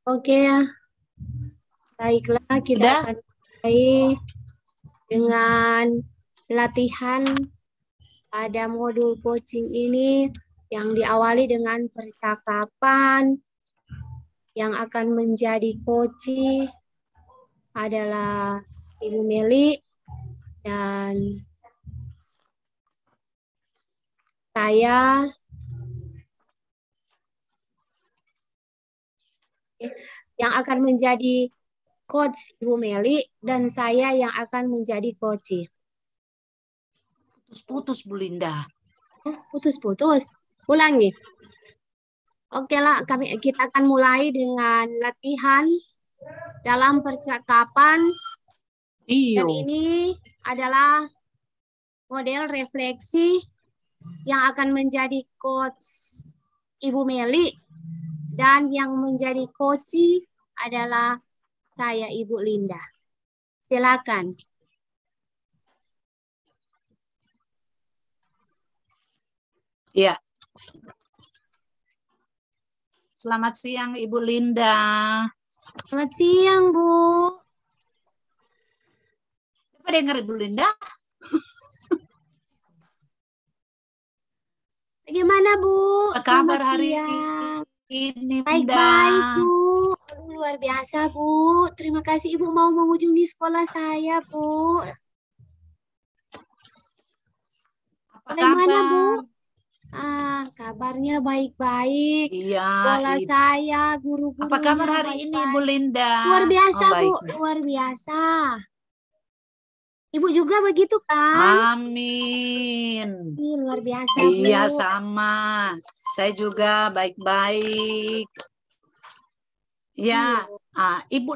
Oke ya, baiklah kita Udah? akan mulai dengan latihan pada modul coaching ini yang diawali dengan percakapan. Yang akan menjadi coach adalah Ibu Meli dan saya. Yang akan menjadi coach Ibu Meli dan saya yang akan menjadi coach. Putus-putus Bu Linda. Oh, putus-putus. Ulangi. Oke lah, kita akan mulai dengan latihan dalam percakapan. Dan ini adalah model refleksi yang akan menjadi coach Ibu Meli dan yang menjadi coach adalah saya Ibu Linda. Silakan. Ya. Selamat siang Ibu Linda. Selamat siang Bu. Apa dengar Ibu Linda? Bagaimana Bu? Apa kabar hari ini? Baik-baik Bu. Luar biasa Bu. Terima kasih Ibu mau mengunjungi sekolah saya Bu. Apa Bagaimana kabar? Bu? Kabarnya baik-baik. Iya. Sekolah saya, guru-gurunya apa kabar hari ini Bu Linda? Luar biasa Bu, baik. luar biasa. Ibu juga begitu kan? Amin. Luar biasa Bu. Iya sama. Saya juga baik-baik. Ya, Ibu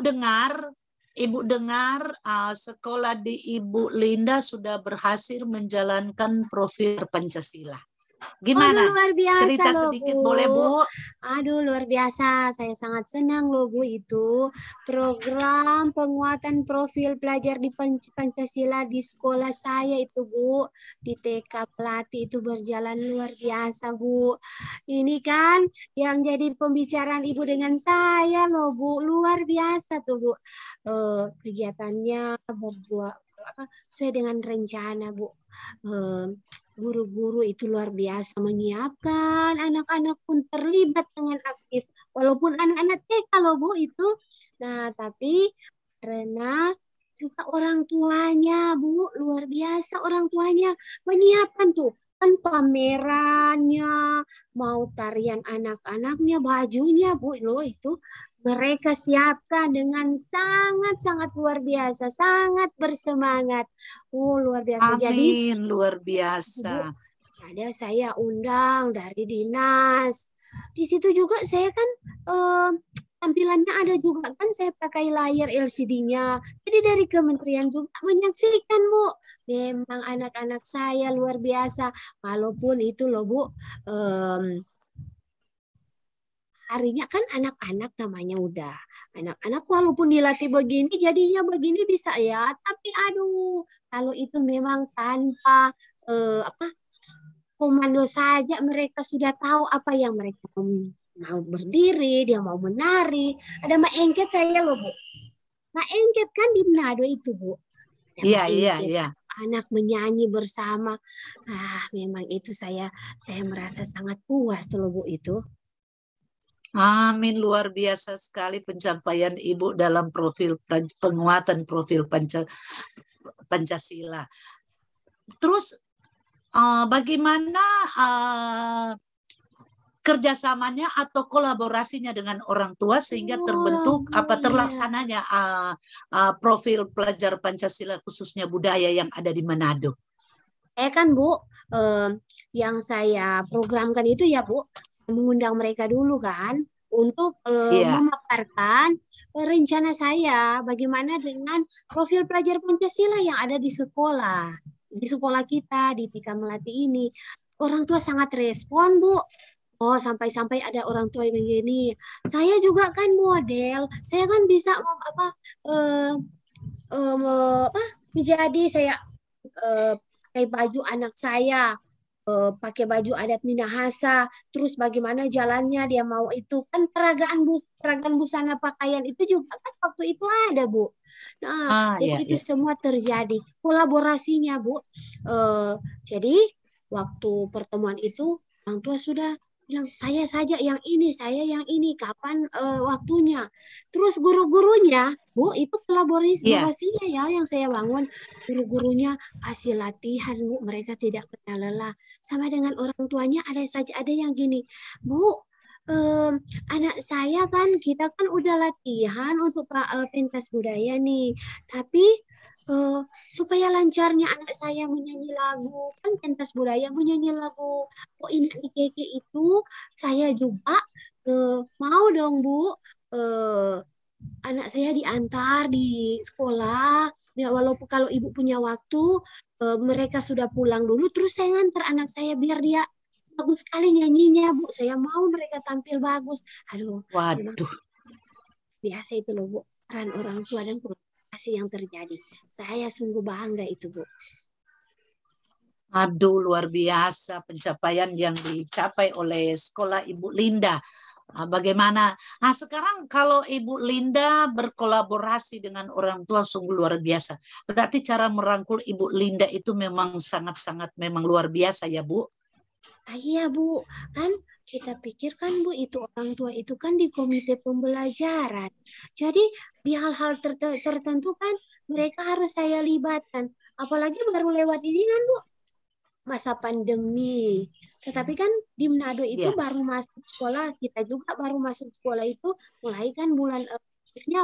dengar sekolah di Ibu Linda sudah berhasil menjalankan profil Pancasila. Gimana? Aduh, luar biasa cerita loh, sedikit Bu. Boleh Bu? Aduh, luar biasa. Saya sangat senang loh Bu itu. Program penguatan profil pelajar di Pancasila di sekolah saya itu Bu. Di TK Pelati itu berjalan luar biasa Bu. Ini kan yang jadi pembicaraan Ibu dengan saya loh Bu. Luar biasa tuh Bu. Kegiatannya sesuai dengan rencana Bu. Guru-guru itu luar biasa menyiapkan, anak-anak pun terlibat dengan aktif. Walaupun anak-anak TK loh Bu itu. Nah, tapi karena juga orang tuanya Bu, luar biasa orang tuanya menyiapkan tuh kan pamerannya, mau tarian anak-anaknya, bajunya Bu, loh itu mereka siapkan dengan sangat-sangat luar biasa, sangat bersemangat. Luar biasa. Amin, jadi luar biasa. Ada saya undang dari dinas. Di situ juga saya kan tampilannya ada juga kan saya pakai layar LCD-nya. Jadi dari kementerian juga menyaksikan Bu. Memang anak-anak saya luar biasa. Walaupun itu loh Bu, harinya kan anak-anak namanya udah. Anak-anak walaupun dilatih begini jadinya begini bisa ya. Tapi aduh, kalau itu memang tanpa komando saja mereka sudah tahu apa yang mereka mau berdiri, dia mau menari. Ada Mak Engket saya loh Bu. Mak Engket kan di Manado itu Bu. Iya. Anak menyanyi bersama. Memang itu saya merasa sangat puas loh Bu itu. Amin, luar biasa sekali pencapaian Ibu dalam profil penguatan profil Pancasila. Terus bagaimana kerjasamanya atau kolaborasinya dengan orang tua sehingga terbentuk terlaksananya profil pelajar Pancasila khususnya budaya yang ada di Manado? Kan Bu, yang saya programkan itu ya Bu, mengundang mereka dulu kan untuk memaparkan rencana saya bagaimana dengan profil pelajar Pancasila yang ada di sekolah kita di TK Melati ini. Orang tua sangat respon Bu. Sampai-sampai ada orang tua yang begini. Saya juga kan model, saya kan bisa menjadi saya pakai baju anak saya. pakai baju adat Minahasa, terus bagaimana jalannya dia mau itu kan peragaan busana pakaian itu juga kan waktu itu ada Bu. Nah, jadi Ya, itu ya. semua terjadi kolaborasinya Bu. Jadi waktu pertemuan itu orang tua sudah bilang saya saja yang ini, saya yang ini, kapan waktunya. Terus guru-gurunya, Bu, itu Iya. kolaborasinya ya yang saya bangun. Guru-gurunya kasih latihan, Bu, mereka tidak kenal lelah. Sama dengan orang tuanya ada saja ada yang gini, Bu, anak saya kan kita kan udah latihan untuk pentas budaya nih, tapi eh, supaya lancarnya anak saya menyanyi lagu kan pentas budaya menyanyi lagu kok ini Keke itu saya juga mau dong Bu eh, anak saya diantar di sekolah ya walaupun kalau ibu punya waktu mereka sudah pulang dulu terus saya ngantar anak saya biar dia bagus sekali nyanyinya Bu saya mau mereka tampil bagus aduh memang Waduh. biasa itu loh Bu peran orang tua dan komunikasi yang terjadi saya sungguh bangga itu Bu. Aduh, luar biasa pencapaian yang dicapai oleh sekolah Ibu Linda. Bagaimana? Nah, sekarang kalau Ibu Linda berkolaborasi dengan orang tua sungguh luar biasa. Berarti cara merangkul Ibu Linda itu memang sangat-sangat memang luar biasa ya, Bu? Iya Bu, kan kita pikir kan Bu itu orang tua itu kan di komite pembelajaran. Jadi di hal-hal tertentu kan mereka harus saya libatkan. Apalagi baru lewat ini kan Bu masa pandemi. Tetapi kan di Manado itu Ya. baru masuk sekolah, kita juga baru masuk sekolah itu mulai kan bulan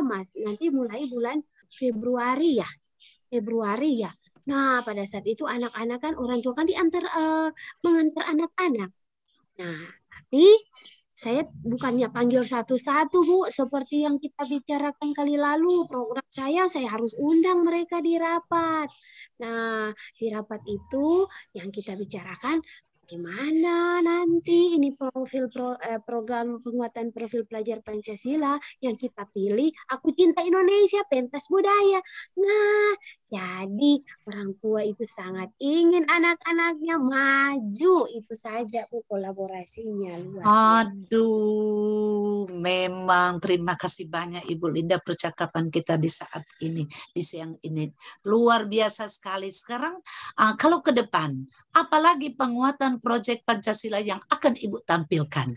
Mas, nanti mulai bulan Februari ya. Februari ya. Nah, pada saat itu anak-anak kan orang tua kan mengantar anak-anak. Nah, tapi saya bukannya panggil satu-satu, Bu, seperti yang kita bicarakan kali lalu. Program saya harus undang mereka di rapat. Nah, di rapat itu yang kita bicarakan gimana nanti ini program penguatan profil pelajar Pancasila yang kita pilih. Aku cinta Indonesia, pentas budaya. Nah, jadi orang tua itu sangat ingin anak-anaknya maju. Itu saja Bu kolaborasinya luar biasa. Aduh, memang terima kasih banyak Ibu Linda percakapan kita di saat ini, di siang ini. Luar biasa sekali. Sekarang kalau ke depan, apalagi penguatan proyek Pancasila yang akan Ibu tampilkan?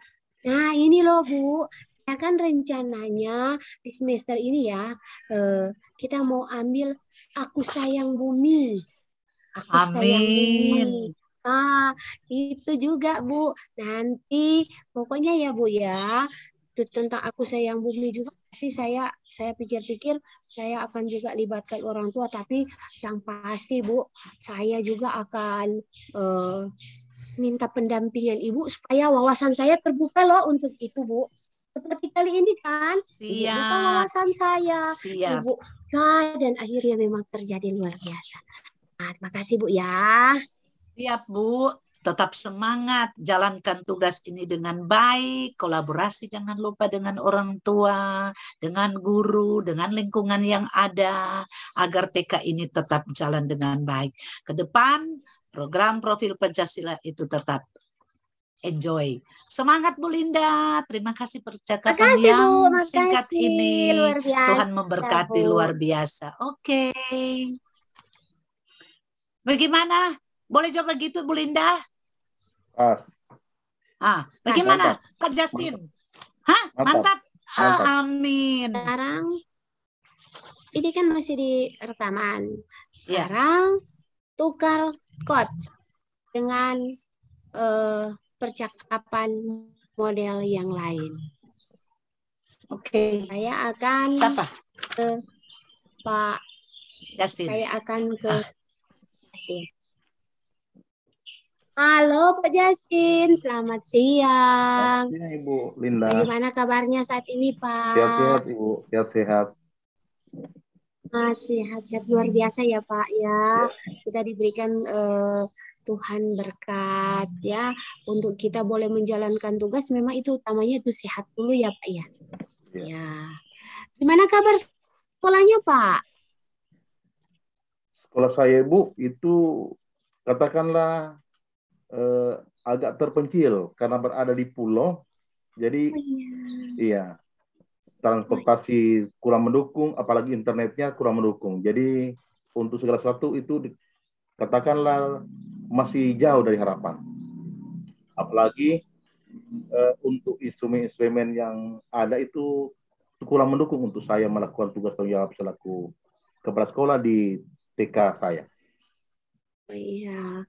Nah, ini loh Bu, ya kan rencananya di semester ini ya, kita mau ambil Aku Sayang Bumi. Aku Sayang Bumi. Amin. Ah, itu juga Bu. Nanti pokoknya ya Bu ya, tentang Aku Sayang Bumi juga sih saya pikir-pikir saya akan juga libatkan orang tua, tapi yang pasti Bu, saya juga akan minta pendampingan Ibu supaya wawasan saya terbuka loh untuk itu Bu. Seperti kali ini kan, Ibu buka Siap, wawasan saya, siap. Ibu dan akhirnya memang terjadi luar biasa. Nah, terima kasih Bu ya. Siap, Bu. Tetap semangat. Jalankan tugas ini dengan baik. Kolaborasi jangan lupa dengan orang tua, dengan guru, dengan lingkungan yang ada, agar TK ini tetap jalan dengan baik. Ke depan, program profil Pancasila itu tetap enjoy. Semangat Bu Linda. Terima kasih percakapan Makasih Bu, yang singkat makasih ini. luar Tuhan biasa memberkati Bu. luar biasa. Oke. Bagaimana? Boleh coba gitu Bu Linda? Bagaimana Mantap. Kak Justin? Mantap. Hah? Mantap. Mantap. Amin. Sekarang ini kan masih di rekaman. Ya. Sekarang tukar coach dengan percakapan model yang lain. Oke. Saya akan Siapa? ke Pak Justin. Saya akan ke Justin. Halo Pak Justin, selamat siang. Ya, Ibu Linda. Bagaimana kabarnya saat ini Pak? Sehat-sehat Ibu, sehat-sehat. Sehat-sehat luar biasa ya Pak ya. Kita diberikan Tuhan berkat ya untuk kita boleh menjalankan tugas. Memang itu utamanya itu sehat dulu ya Pak ya. Ya. Gimana kabar sekolahnya Pak? Sekolah saya Ibu itu katakanlah agak terpencil karena berada di pulau. Jadi Oh iya. iya, transportasi kurang mendukung, apalagi internetnya kurang mendukung. Jadi untuk segala sesuatu itu katakanlah masih jauh dari harapan. Apalagi untuk instrumen-instrumen yang ada itu kurang mendukung untuk saya melakukan tugas tanggung jawab selaku kepala sekolah di TK saya. Oh iya.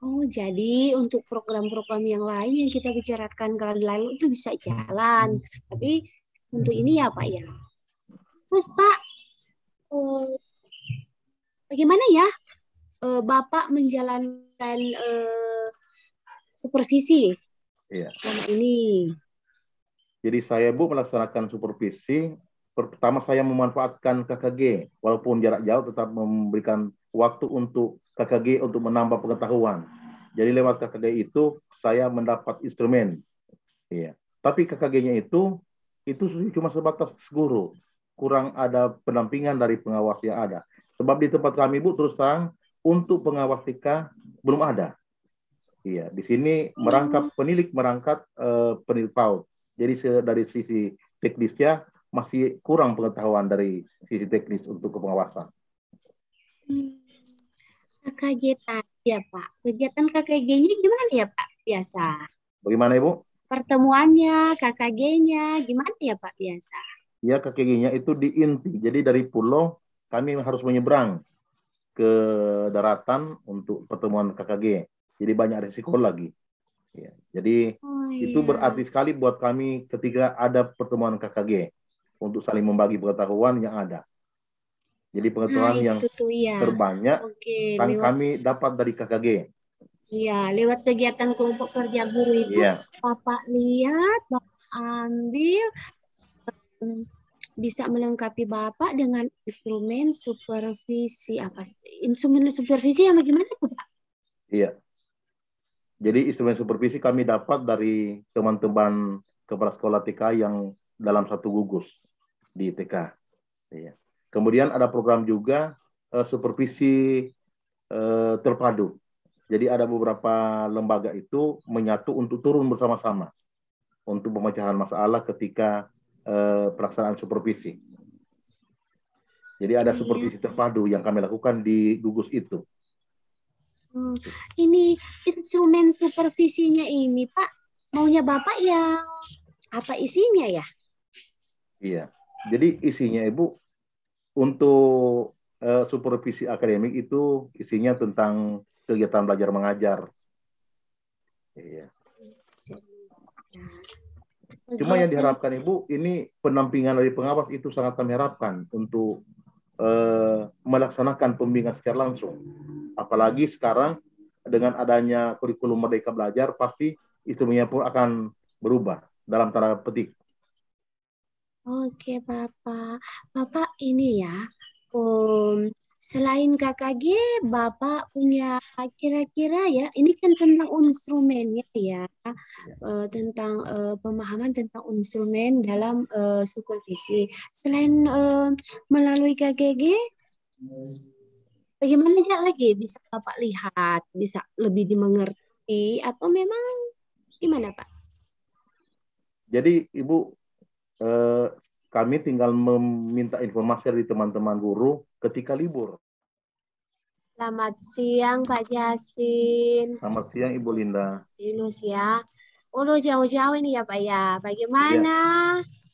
Oh, jadi untuk program-program yang lain yang kita bicarakan kali lalu itu bisa jalan. Tapi untuk ini ya Pak ya. Terus Pak, eh, bagaimana ya Bapak menjalankan supervisi Iya. selama ini? Jadi saya Bu melaksanakan supervisi. Pertama saya memanfaatkan KKG, walaupun jarak jauh tetap memberikan waktu untuk KKG untuk menambah pengetahuan. Jadi lewat KKG itu saya mendapat instrumen. Iya. Tapi KKG-nya itu cuma sebatas guru. Kurang ada pendampingan dari pengawas yang ada. Sebab di tempat kami Bu terus terang untuk pengawas TK belum ada. Iya, di sini penilik merangkap penilik PAUD. Jadi dari sisi teknisnya masih kurang pengetahuan dari sisi teknis untuk pengawasan. KKG tadi ya Pak. Kegiatan KKG-nya gimana ya Pak? Biasa. Bagaimana Ibu? Pertemuannya, KKG-nya gimana ya Pak biasa? Ya, KKG-nya itu di inti. Jadi dari pulau kami harus menyeberang ke daratan untuk pertemuan KKG. Jadi banyak risiko lagi. Ya, jadi itu berarti sekali buat kami ketika ada pertemuan KKG untuk saling membagi pengetahuan yang ada. Jadi pengetahuan yang terbanyak kami dapat dari KKG. Iya, lewat kegiatan kelompok kerja guru itu, Bapak lihat, Bapak ambil, bisa melengkapi Bapak dengan instrumen supervisi. Instrumen supervisi yang bagaimana tuh Pak? Iya. Jadi instrumen supervisi kami dapat dari teman-teman kepala sekolah TK yang dalam satu gugus di TK. Iya. Kemudian ada program juga supervisi terpadu. Jadi ada beberapa lembaga itu menyatu untuk turun bersama-sama untuk pemecahan masalah ketika pelaksanaan supervisi. Jadi ada supervisi terpadu yang kami lakukan di gugus itu. Ini instrumen supervisinya ini Pak, maunya Bapak yang apa isinya ya? Iya, jadi isinya Ibu untuk supervisi akademik itu isinya tentang kegiatan belajar mengajar. Iya. Cuma yang diharapkan Ibu, ini pendampingan dari pengawas itu sangat kami harapkan untuk melaksanakan pembimbingan secara langsung. Apalagi sekarang dengan adanya kurikulum Merdeka Belajar, pasti instrumennya pun akan berubah dalam tanda petik. Oke, Bapak. Bapak ini ya, selain KKG, Bapak punya kira-kira ya, ini kan tentang instrumennya ya, tentang pemahaman tentang instrumen dalam supervisi. Selain melalui KKG, bagaimana lagi bisa Bapak lihat, bisa lebih dimengerti, atau memang gimana Pak? Jadi Ibu, kami tinggal meminta informasi dari teman-teman guru ketika libur. Selamat siang Pak Jasin. Selamat siang Ibu Linda. Sinus ya. Jauh-jauh ini ya Pak ya. Bagaimana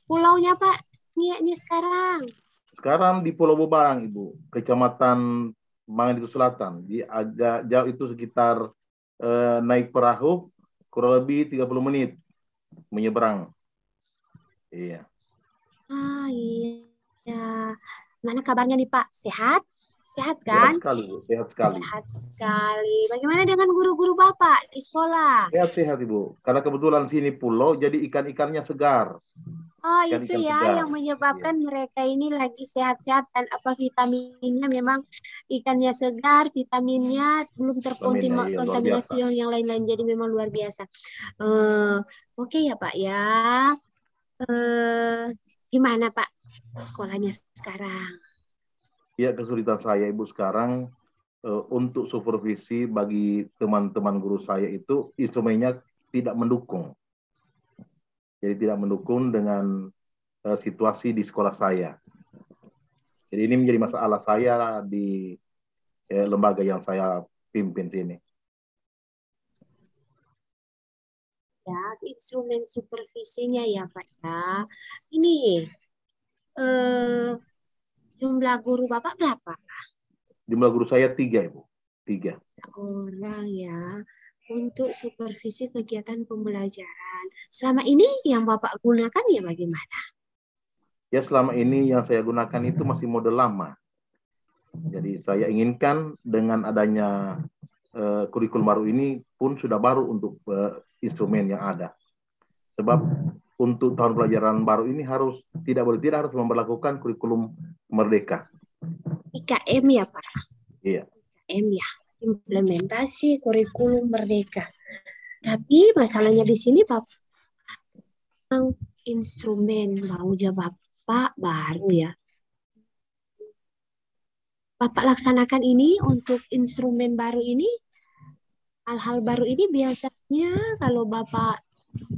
pulaunya Pak ini sekarang? Sekarang di Pulau Bubarang Ibu, Kecamatan Mangan Selatan. Di agak jauh itu sekitar naik perahu kurang lebih 30 menit menyeberang. Iya. Iya. Mana kabarnya nih Pak? Sehat? Sehat kan? Sehat sekali, Bu. Sehat sekali. Sehat sekali. Bagaimana dengan guru-guru Bapak di sekolah? Sehat, Ibu. Karena kebetulan sini pulau, jadi ikan-ikannya segar. Oh, itu ya yang menyebabkan mereka ini lagi sehat-sehat dan vitaminnya memang ikannya segar, vitaminnya belum terkontaminasi yang lain-lain, jadi memang luar biasa. Oke ya Pak ya. Gimana Pak sekolahnya sekarang? Ya, kesulitan saya Ibu sekarang untuk supervisi bagi teman-teman guru saya itu instrumennya tidak mendukung. Jadi tidak mendukung dengan situasi di sekolah saya. Jadi ini menjadi masalah saya di lembaga yang saya pimpin sini. Ya, instrumen supervisinya ya Pak ya. Ini jumlah guru Bapak berapa? Jumlah guru saya 3, Ibu. 3 orang ya untuk supervisi kegiatan pembelajaran. Selama ini yang Bapak gunakan ya bagaimana? Ya, selama ini yang saya gunakan itu masih model lama. Jadi saya inginkan dengan adanya kurikulum baru ini pun sudah baru untuk instrumen yang ada. Sebab untuk tahun pelajaran baru ini tidak harus memperlakukan kurikulum merdeka. IKM ya Pak? Iya. IKM ya, implementasi kurikulum merdeka. Tapi masalahnya di sini Bapak instrumen mau jawab Bapak baru ya. Bapak laksanakan ini untuk instrumen baru ini, hal-hal baru ini biasanya kalau Bapak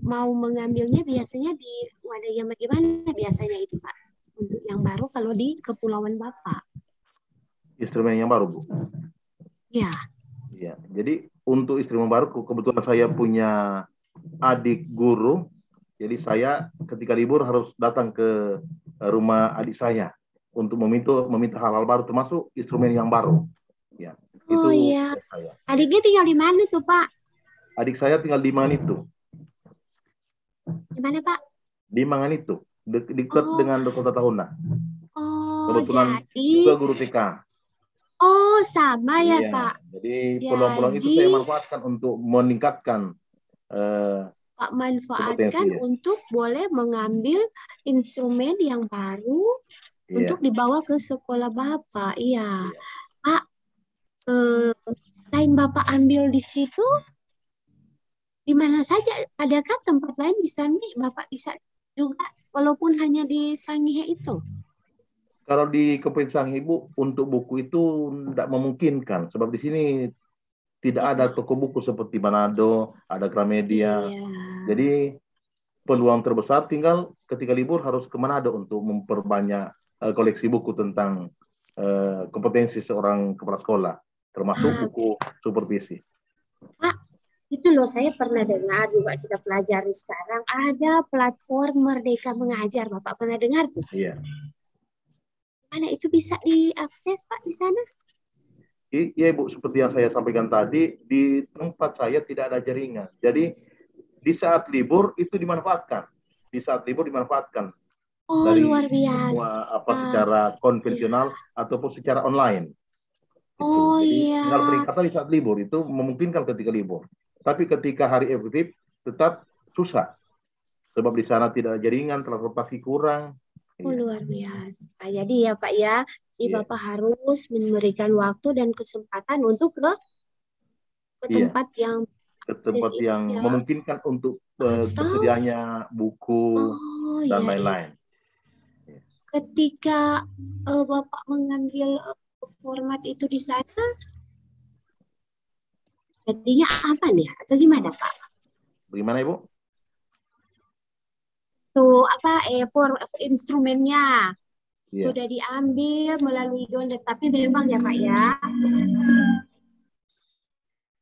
mau mengambilnya biasanya di wadah yang bagaimana biasanya itu Pak? Untuk yang baru kalau di kepulauan Bapak. Instrumen yang baru, Bu? Ya. Ya, jadi untuk instrumen baru kebetulan saya punya adik guru, jadi saya ketika libur harus datang ke rumah adik saya untuk meminta hal-hal baru termasuk instrumen yang baru. Ya, oh iya. Adiknya tinggal di mana tuh Pak? Adik saya tinggal di Manganitu. Di mana Pak? Di Manganitu, dekat dengan Kota Tahuna. Oh, kebetulan jadi juga guru TK. Oh, sama ya iya, Pak. Jadi peluang-peluang itu saya manfaatkan untuk meningkatkan Pak manfaatkan untuk boleh mengambil instrumen yang baru untuk dibawa ke sekolah Bapak. Iya. Pak, lain Bapak ambil di situ, di mana saja? Adakah tempat lain di sana Bapak bisa juga walaupun hanya di Sangihe itu? Kalau di Kepulauan Sangihe, Ibu, untuk buku itu tidak memungkinkan. Sebab di sini tidak ada toko buku seperti Manado, ada Gramedia. Iya. Jadi peluang terbesar tinggal ketika libur harus ke Manado untuk memperbanyak koleksi buku tentang kompetensi seorang kepala sekolah, termasuk buku supervisi. Pak, itu loh saya pernah dengar juga kita pelajari sekarang ada platform Merdeka Mengajar. Bapak pernah dengar tuh? Iya. Mana itu bisa diakses Pak di sana? Iya Ibu, seperti yang saya sampaikan tadi, di tempat saya tidak ada jaringan. Jadi di saat libur itu dimanfaatkan. Di saat libur dimanfaatkan. Oh, dari luar biasa. Secara konvensional ataupun secara online. Oh Jadi, iya. tinggal peningkatan di saat libur itu memungkinkan ketika libur. Tapi ketika hari efektif tetap susah. Sebab di sana tidak ada jaringan, transportasi kurang. Oh, luar biasa. Jadi ya Pak ya, Bapak harus memberikan waktu dan kesempatan untuk ke tempat yang memungkinkan untuk tersedianya buku dan lain-lain. Ketika Bapak mengambil format itu di sana, jadinya apa nih? Atau gimana Pak? Bagaimana Ibu? Tuh instrumennya sudah diambil melalui download, tapi memang ya Pak ya,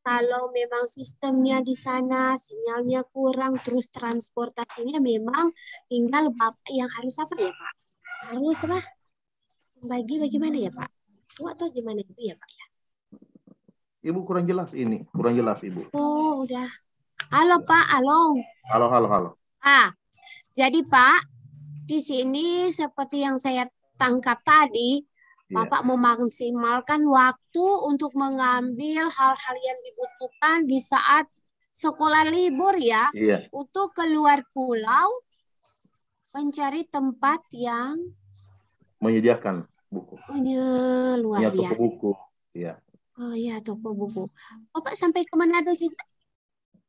kalau memang sistemnya di sana sinyalnya kurang terus transportasinya memang tinggal Bapak yang harus apa ya Pak? Harus apa? Bagaimana ya Pak? Itu atau gimana itu ya Pak ya? Ibu kurang jelas ini, kurang jelas Ibu. Oh udah. Halo Pak, halo. Halo. Jadi Pak, di sini seperti yang saya tangkap tadi, Bapak memaksimalkan waktu untuk mengambil hal-hal yang dibutuhkan di saat sekolah libur ya, untuk keluar pulau mencari tempat yang menyediakan buku. Luar biasa. Toko buku, ya. Oh iya, toko buku. Bapak sampai ke Manado juga?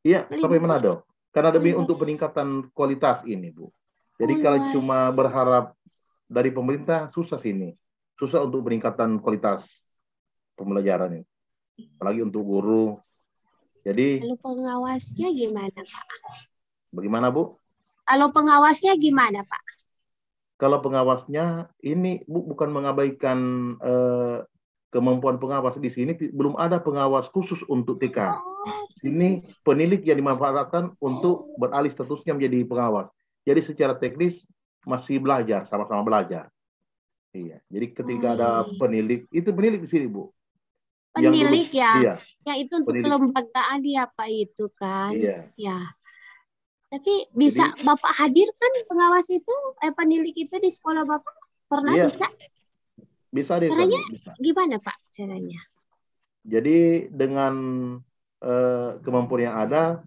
Iya, sampai Manado. Karena demi untuk peningkatan kualitas ini, Bu. Jadi kalau cuma berharap dari pemerintah, susah sini. Susah untuk peningkatan kualitas pembelajaran ini. apalagi untuk guru. Jadi Lalu pengawasnya gimana, Pak? bagaimana Bu? Kalau pengawasnya gimana, Pak? Kalau pengawasnya ini Bu bukan mengabaikan kemampuan pengawas. Di sini belum ada pengawas khusus untuk TK. Oh, Ini khusus. penilik yang dimanfaatkan untuk beralih statusnya menjadi pengawas. Jadi secara teknis masih belajar, sama-sama belajar. Iya. Jadi ketika ada Iya. penilik, itu penilik di sini Bu. Penilik ya. Iya, Ya itu untuk penilik. kelembagaan ya, Pak, itu kan. Iya. Ya. Tapi bisa Jadi Bapak hadirkan pengawas itu, penilik itu di sekolah Bapak? Pernah iya, bisa? bisa deh kan Caranya Bu, bisa. gimana, Pak? Caranya? Jadi dengan kemampuan yang ada,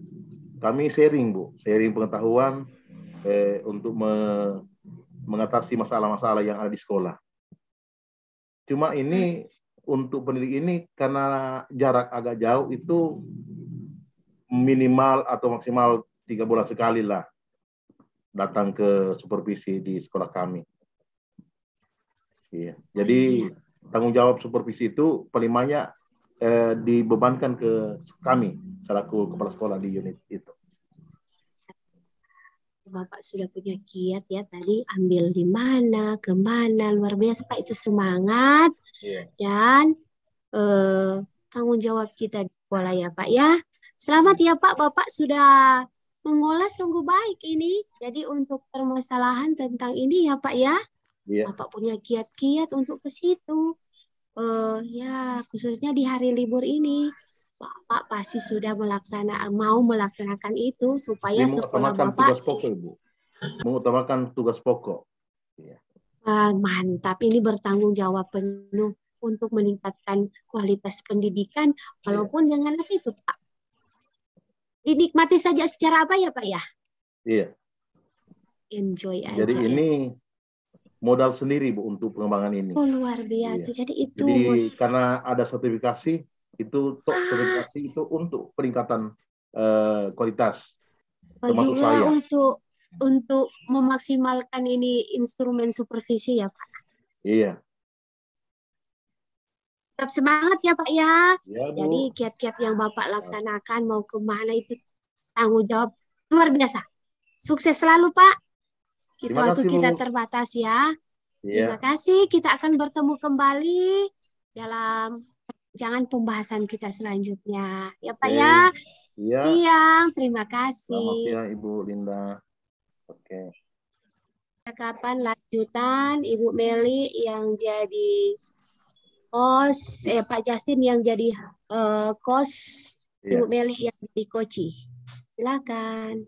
kami sharing Bu, sharing pengetahuan untuk mengatasi masalah-masalah yang ada di sekolah. Cuma ini untuk pendidik ini karena jarak agak jauh itu minimal atau maksimal 3 bulan sekali lah datang ke supervisi di sekolah kami. Iya. Jadi tanggung jawab supervisi itu paling banyak dibebankan ke kami selaku kepala sekolah di unit itu. Bapak sudah punya kiat ya tadi, ambil di mana, kemana, luar biasa Pak, itu semangat dan tanggung jawab kita di sekolah ya Pak ya. Selamat ya Pak, Bapak sudah mengolah sungguh baik ini. Jadi untuk permasalahan tentang ini ya Pak ya, Bapak punya kiat-kiat untuk ke situ. Ya khususnya di hari libur ini. Bapak pasti sudah mau melaksanakan itu supaya sekolah Bapak tugas pokok, Ibu. Mengutamakan tugas pokok. Ya. Mantap, ini bertanggung jawab penuh untuk meningkatkan kualitas pendidikan, walaupun dengan apa itu Pak? Dinikmati saja secara apa ya Pak ya? Iya. Enjoy aja. Jadi ini modal sendiri Bu untuk pengembangan ini. Oh luar biasa. Iya. Jadi itu. Jadi karena ada sertifikasi itu sertifikasi itu untuk peningkatan kualitas. Termasuk juga saya. Untuk memaksimalkan ini instrumen supervisi ya Pak. Iya. Tetap semangat ya Pak ya. Ya, Bu. Jadi kiat-kiat yang Bapak laksanakan mau kemana itu tanggung jawab luar biasa. Sukses selalu Pak. Waktu kita terbatas ya. Terima kasih. Kita akan bertemu kembali dalam jangan pembahasan kita selanjutnya. Ya Pak ya. Iya. Siang. Terima kasih. Selamat siang Ibu Linda. Oke. Kapan lanjutan Ibu Meli yang jadi kos, Pak Justin yang jadi kos, Ibu Meli yang jadi koci. Silakan.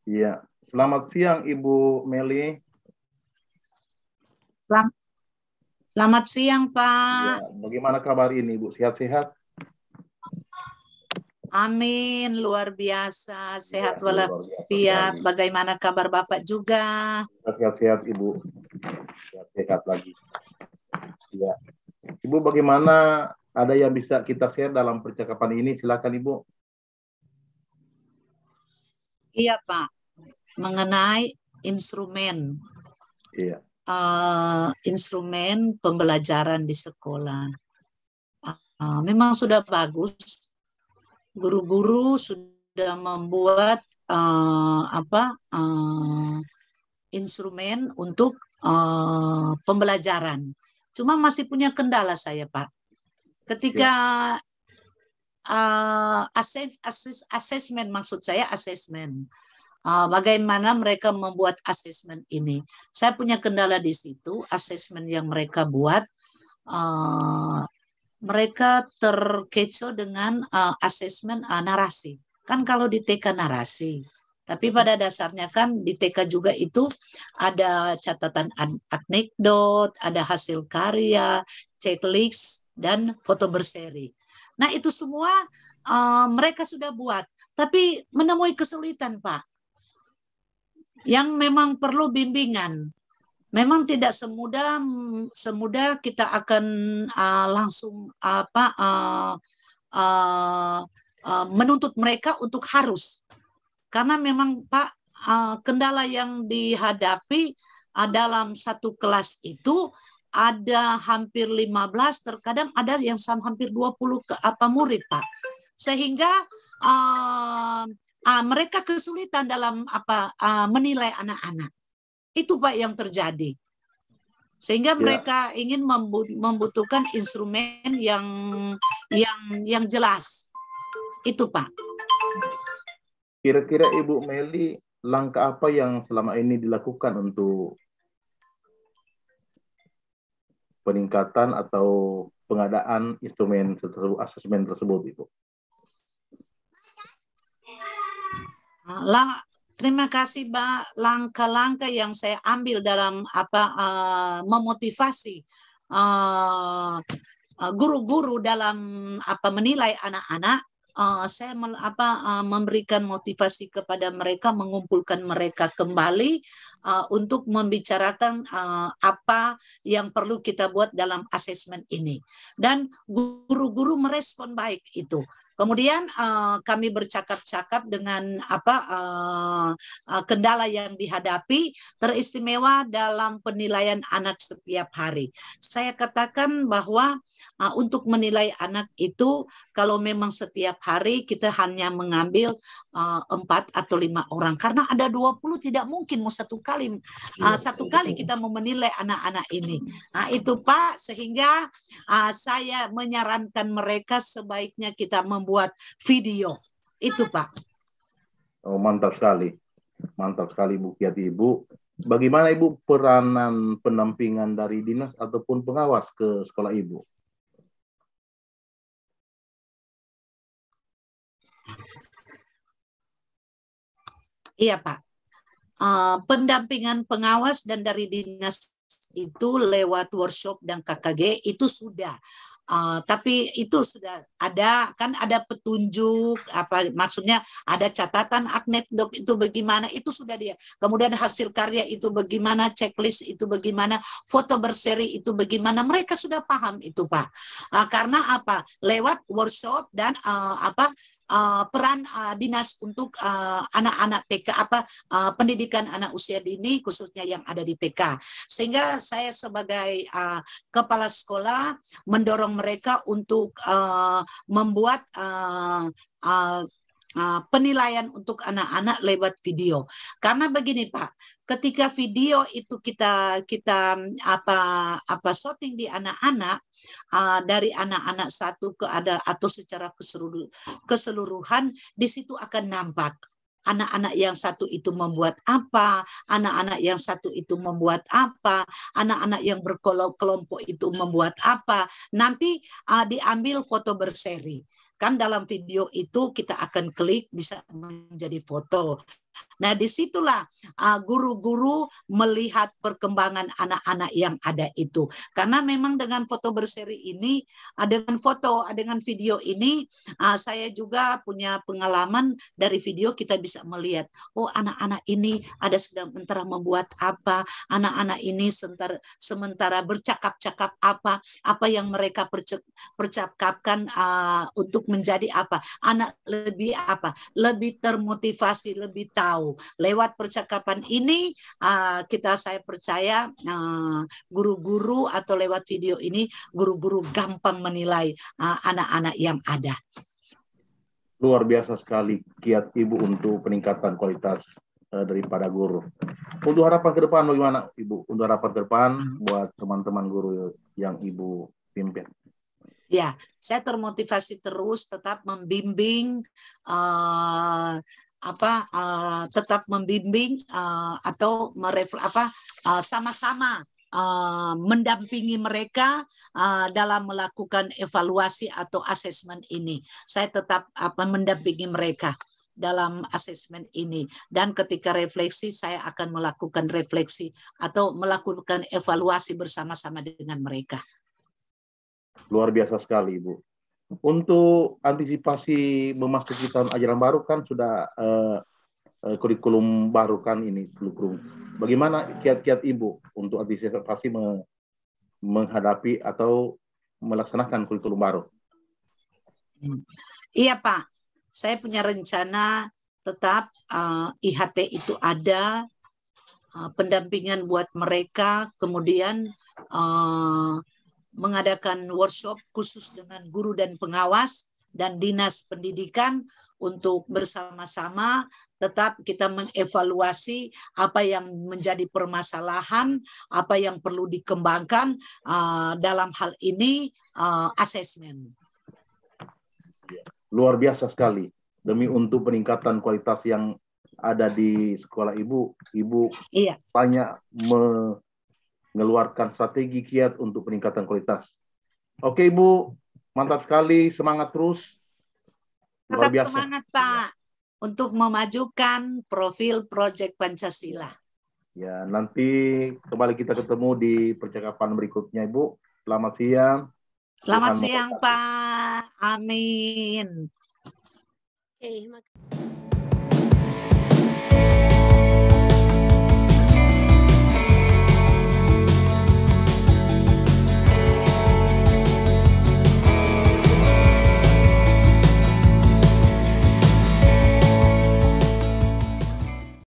Iya. Selamat siang Ibu Meli. Selamat siang Pak. Ya, bagaimana kabar ini Bu? Sehat-sehat? Amin, luar biasa, sehat walafiat. Bagaimana kabar Bapak juga? Sehat-sehat Ibu. Sehat-sehat lagi. Ya. Ibu bagaimana, ada yang bisa kita share dalam percakapan ini? Silakan Ibu. Iya Pak, mengenai instrumen. Iya. Instrumen pembelajaran di sekolah. Memang sudah bagus. Guru-guru sudah membuat instrumen untuk pembelajaran. Cuma masih punya kendala saya Pak. Ketika asesmen, maksud saya asesmen. Bagaimana mereka membuat asesmen ini. Saya punya kendala di situ, asesmen yang mereka buat, mereka terkecoh dengan asesmen narasi. Kan kalau di TK narasi, tapi pada dasarnya kan di TK juga itu ada catatan anekdot, ada hasil karya, checklist, dan foto berseri. Nah itu semua mereka sudah buat, tapi menemui kesulitan Pak. Yang memang perlu bimbingan. Memang tidak semudah kita akan langsung menuntut mereka untuk harus. Karena memang Pak, kendala yang dihadapi dalam satu kelas itu ada hampir 15, terkadang ada yang hampir 20 murid, Pak. Sehingga mereka kesulitan dalam menilai anak-anak. Itu Pak yang terjadi. Sehingga mereka ingin membutuhkan instrumen yang jelas. Itu Pak. Kira-kira Ibu Meli, langkah apa yang selama ini dilakukan untuk peningkatan atau pengadaan instrumen asesmen tersebut, Ibu? Terima kasih, Pak. Langkah-langkah yang saya ambil dalam memotivasi guru-guru dalam menilai anak-anak. Saya memberikan motivasi kepada mereka, mengumpulkan mereka kembali untuk membicarakan apa yang perlu kita buat dalam asesmen ini. Dan guru-guru merespon baik itu. Kemudian kami bercakap-cakap dengan kendala yang dihadapi, teristimewa dalam penilaian anak setiap hari. Saya katakan bahwa untuk menilai anak itu, kalau memang setiap hari kita hanya mengambil 4 atau 5 orang, karena ada 20 tidak mungkin mau satu kali kita mau menilai anak-anak ini. Nah itu Pak, sehingga saya menyarankan mereka sebaiknya kita membuat video. Itu Pak. Oh, mantap sekali. Mantap sekali Bu Kiat Ibu. Bagaimana Ibu peranan pendampingan dari dinas ataupun pengawas ke sekolah Ibu? Iya Pak. Pendampingan pengawas dan dari dinas itu lewat workshop dan KKG itu sudah. Tapi itu sudah ada, kan ada petunjuk, maksudnya ada catatan Aknetdok itu bagaimana, itu sudah dia. Kemudian hasil karya itu bagaimana, checklist itu bagaimana, foto berseri itu bagaimana, mereka sudah paham itu Pak. Karena apa? Lewat workshop dan peran dinas untuk anak-anak TK, pendidikan anak usia dini khususnya yang ada di TK. Sehingga saya sebagai kepala sekolah mendorong mereka untuk membuat penilaian untuk anak-anak lewat video. Karena begini Pak, ketika video itu kita shooting di anak-anak, dari anak-anak satu ke atau secara keseluruhan, di situ akan nampak anak-anak yang satu itu membuat apa, anak-anak yang satu itu membuat apa, anak-anak yang berkelompok itu membuat apa. Nanti diambil foto berseri. Kan dalam video itu kita akan klik bisa menjadi foto. Nah, disitulah guru-guru melihat perkembangan anak-anak yang ada itu. Karena memang dengan foto berseri ini, dengan video ini, saya juga punya pengalaman dari video kita bisa melihat, oh anak-anak ini ada sedang sementara membuat apa, anak-anak ini sementara bercakap-cakap apa yang mereka percakapkan untuk menjadi apa. Anak lebih termotivasi, lebih tahu. Lewat percakapan ini saya percaya guru-guru atau lewat video ini guru-guru gampang menilai anak-anak yang ada. Luar biasa sekali kiat Ibu untuk peningkatan kualitas daripada guru. Untuk harapan ke depan bagaimana Ibu? Untuk harapan ke depan buat teman-teman guru yang Ibu pimpin. Ya, saya termotivasi terus tetap membimbing tetap membimbing atau sama-sama mendampingi mereka dalam melakukan evaluasi atau asesmen ini. Saya tetap mendampingi mereka dalam asesmen ini, dan ketika refleksi saya akan melakukan refleksi atau melakukan evaluasi bersama-sama dengan mereka. Luar biasa sekali Ibu. Untuk antisipasi memasuki tahun ajaran baru kan sudah kurikulum baru kan ini kurikulum. Bagaimana kiat-kiat Ibu untuk antisipasi menghadapi atau melaksanakan kurikulum baru? Iya Pak, saya punya rencana tetap IHT itu ada, pendampingan buat mereka, kemudian mengadakan workshop khusus dengan guru dan pengawas dan dinas pendidikan untuk bersama-sama tetap kita mengevaluasi apa yang menjadi permasalahan, apa yang perlu dikembangkan dalam hal ini asesmen. Luar biasa sekali. Demi untuk peningkatan kualitas yang ada di sekolah Ibu Iya. banyak mengeluarkan strategi kiat untuk peningkatan kualitas. Oke Ibu, mantap sekali, semangat terus. Luar Tetap biasa. semangat Pak untuk memajukan profil Proyek Pancasila. Ya, nanti kembali kita ketemu di percakapan berikutnya Ibu. Selamat siang. Selamat siang Pak. Amin. Oke,